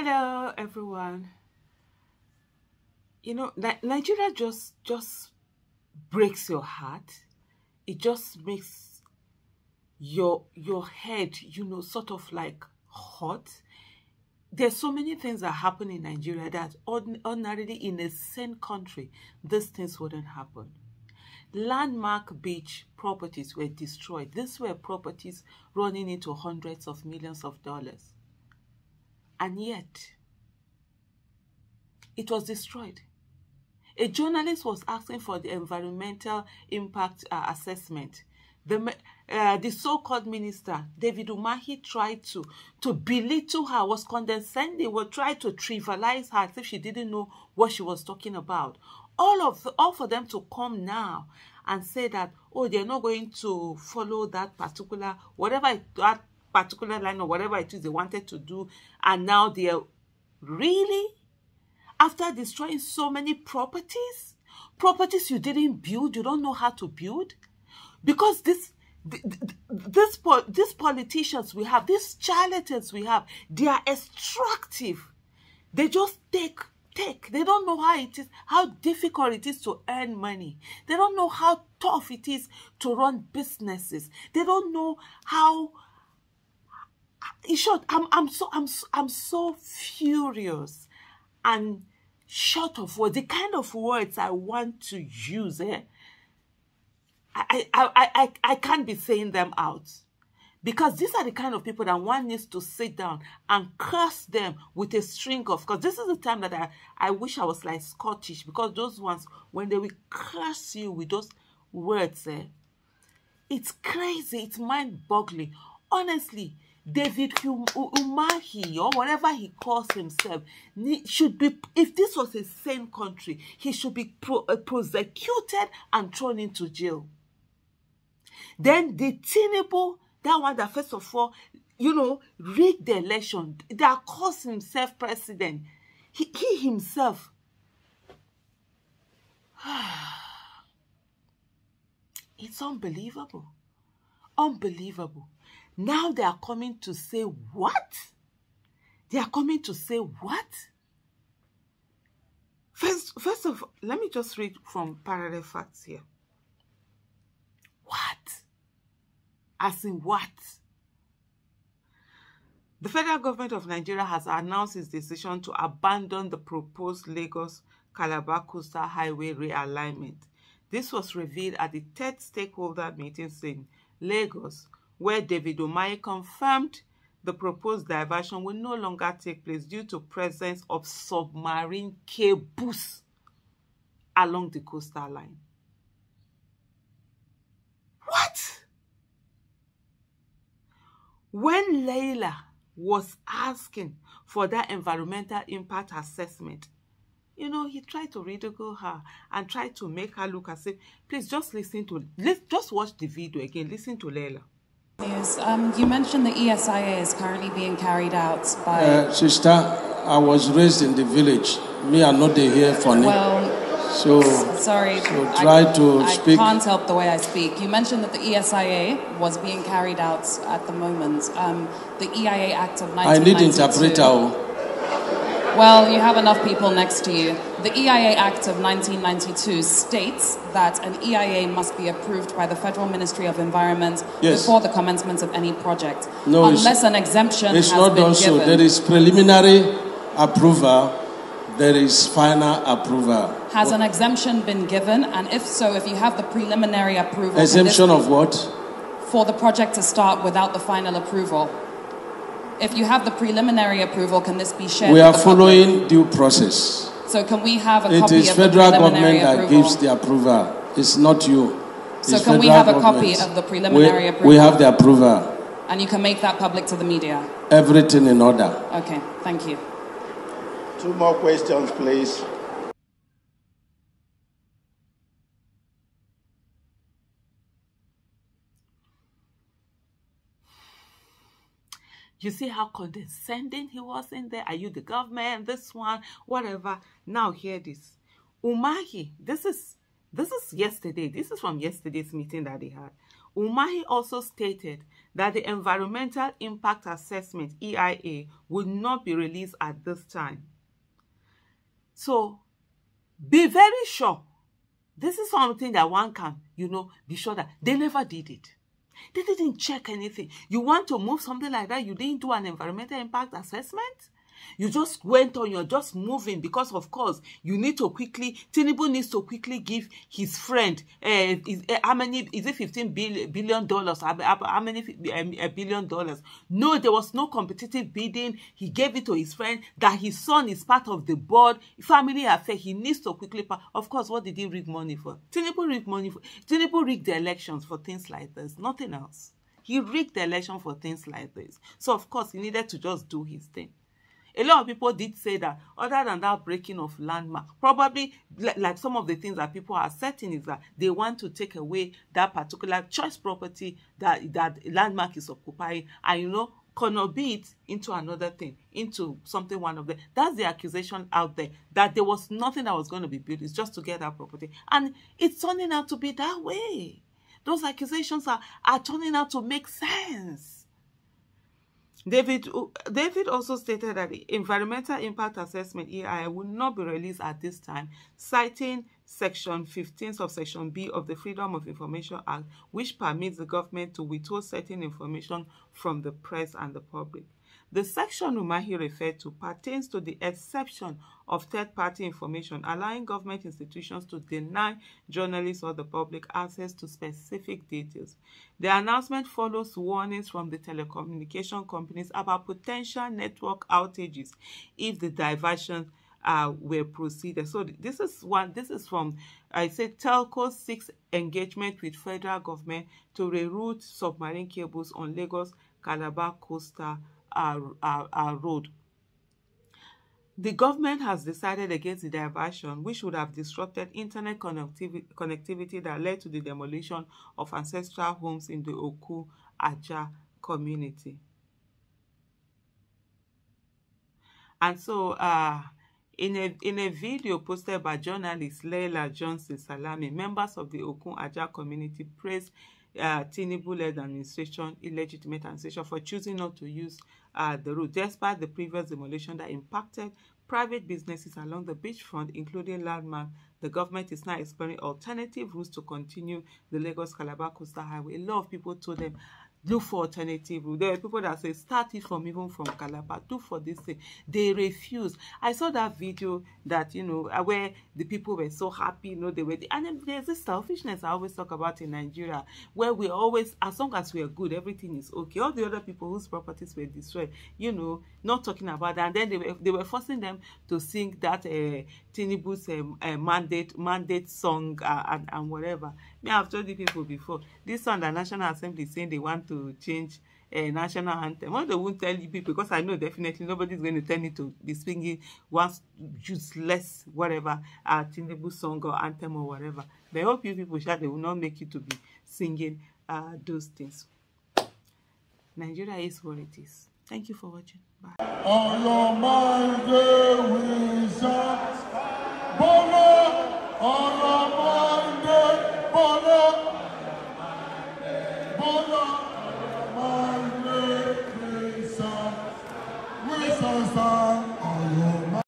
Hello, everyone. You know, Nigeria just breaks your heart. It just makes your head, sort of like hot. There's so many things that happen in Nigeria that ordinarily in a sane country, these things wouldn't happen. Landmark beach properties were destroyed. These were properties running into hundreds of millions of dollars. And yet, it was destroyed. A journalist was asking for the environmental impact assessment. The so-called minister, David Umahi, tried to belittle her, was condescending, would try to trivialize her as if she didn't know what she was talking about. All for them to come now and say that, oh, they're not going to follow that particular, that particular line or whatever it is they wanted to do, and now they're really, after destroying so many properties you didn't build, you don't know how to build, because these politicians we have, these charlatans we have, they are extractive. They just take. They don't know how difficult it is to earn money. They don't know how tough it is to run businesses. They don't know how. In short, I'm so furious and short of words. The kind of words I want to use, I can't be saying them out, because these are the kind of people that one needs to sit down and curse them with a string of. Because this is the time that I wish I was like Scottish, because those ones, when they will curse you with those words, it's crazy, it's mind-boggling. Honestly, David Umahi, or whatever he calls himself, should be, if this was a sane country, he should be prosecuted and thrown into jail. Then the Tinubu, that one that first of all, rigged the election, that calls himself president, he himself, it's unbelievable. Unbelievable. Now they are coming to say what? They are coming to say what? First of all, let me just read from parallel facts here. What? As in what? The federal government of Nigeria has announced its decision to abandon the proposed Lagos-Calabar coastal highway realignment. This was revealed at the third stakeholder meetings in Lagos, where David Umahi confirmed the proposed diversion will no longer take place due to presence of submarine cables along the coastal line. What? When Leila was asking for that environmental impact assessment, he tried to ridicule her and tried to make her look as if, please just just watch the video again, listen to Leila. Yes, you mentioned the ESIA is currently being carried out by... Sister, I was raised in the village. Me, I'm not here for now. Well, so sorry, try to speak. I can't help the way I speak. You mentioned that the ESIA was being carried out at the moment. The EIA Act of 1992... I need interpreter. Well, you have enough people next to you. The EIA Act of 1992 states that an EIA must be approved by the Federal Ministry of Environment before the commencement of any project. No, unless an exemption has been given. It's not done so. There is preliminary approval. There is final approval. Has an exemption been given? And if so, if you have the preliminary approval... Exemption of what? For the project to start without the final approval. If you have the preliminary approval, can this be shared? We are following due process. So can we have a copy of the preliminary approval? It is federal government that gives the approval. It's not you. So can we have a copy of the preliminary approval? We have the approval. And you can make that public to the media? Everything in order. Okay, thank you. 2 more questions, please. You see how condescending he was in there? Are you the government? This one, whatever. Now hear this. Umahi, this is yesterday. This is from yesterday's meeting that they had. Umahi also stated that the Environmental Impact Assessment, EIA, would not be released at this time. So, be very sure. This is something that one can, be sure that they never did it. They didn't check anything. You want to move something like that, you didn't do an environmental impact assessment? You just went on, you're just moving because, of course, Tinubu needs to quickly give his friend, how many, is it $15 billion? How many $1 billion? No, there was no competitive bidding. He gave it to his friend, that his son is part of the board, family affair. He needs to quickly, of course, what did he rig money for? Tinubu rigged the elections for things like this, nothing else. He rigged the election for things like this. So, of course, he needed to just do his thing. A lot of people did say that other than that breaking of landmark, probably like some of the things that people are setting is that they want to take away that particular choice property that landmark is occupying and, convert it into another thing, into something one of them. That's the accusation out there, that there was nothing that was going to be built. It's just to get that property. And it's turning out to be that way. Those accusations are turning out to make sense. David also stated that the Environmental Impact Assessment, EIA, will not be released at this time, citing Section 15 of Section B of the Freedom of Information Act, which permits the government to withhold certain information from the press and the public. The section Umahi referred to pertains to the exception of third-party information, allowing government institutions to deny journalists or the public access to specific details. The announcement follows warnings from the telecommunication companies about potential network outages if the diversion were proceeded. So this is from, I said, Telco 6 engagement with federal government to reroute submarine cables on Lagos-Calabar coastal road. The government has decided against the diversion, which would have disrupted internet connectivity that led to the demolition of ancestral homes in the Oku Aja community. And so, in a video posted by journalist Leila Johnson Salami, members of the Oku Aja community praised Tinubu-led administration, illegitimate administration, for choosing not to use the route, despite the previous demolition that impacted private businesses along the beachfront, including Landmark. The government is now exploring alternative routes to continue the Lagos-Calabar coastal highway. A lot of people told them, look for alternative route. There are people that say, start it even from Calabar, do for this thing. They refuse. I saw that video that, where the people were so happy, they were, and then there's this selfishness I always talk about in Nigeria, where we always, as long as we are good, everything is okay. All the other people whose properties were destroyed, not talking about that. And then they were forcing them to sing that Tinubu's mandate song and whatever. I've told you people before, this song, the National Assembly is saying they want to change a national anthem. Well, they won't tell you people, because I know definitely nobody's going to tell me to be singing one useless whatever Tinubu song or anthem or whatever. But I hope you people they will not make you to be singing those things. Nigeria is what it is. Thank you for watching. Bye. On your mind,